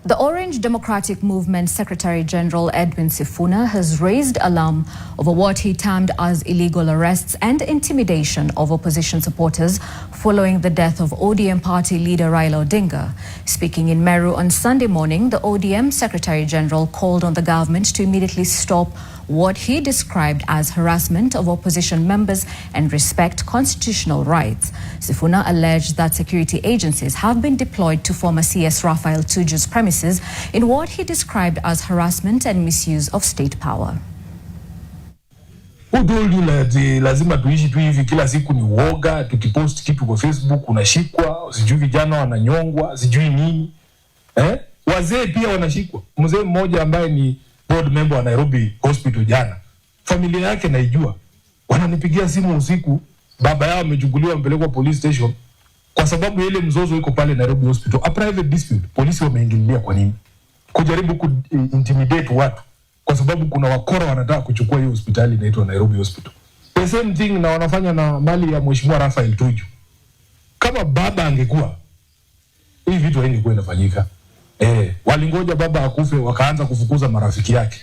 The Orange Democratic Movement Secretary General Edwin Sifuna has raised alarm over what he termed as illegal arrests and intimidation of opposition supporters following the death of ODM party leader Raila Odinga. Speaking in Meru on Sunday morning, the ODM Secretary General called on the government to immediately stop what he described as harassment of opposition members and respect constitutional rights. Sifuna alleged that security agencies have been deployed to former CS Raphael Tuju's premises in what he described as harassment and misuse of state power. Who told you that lazima tuishi tu hivi kila siku ni uoga, tukipost kitu kwa Facebook unashikwa, sijui vijana wananyongwa, sijui nini. Wazee pia wanashikwa. Mzee mmoja ambaye ni board member wa Nairobi Hospital jana, familia yake naijua, wananipigia simu usiku, baba yao amechukuliwa mpelekwa police station kwa sababu ile mzozo iko pale Nairobi Hospital, a private dispute. Polisi wameingililia kwa nini? Kujaribu ku-intimidate watu kwa sababu kuna wakora wanataka kuchukua hiyo hospitali inaitwa Nairobi Hospital. The same thing na wanafanya na mali ya Mheshimiwa Raphael Tuju. Kama baba angekuwa, hii vitu haingekuwa inafanyika. Walingoja baba akufe wakaanza kufukuza marafiki yake.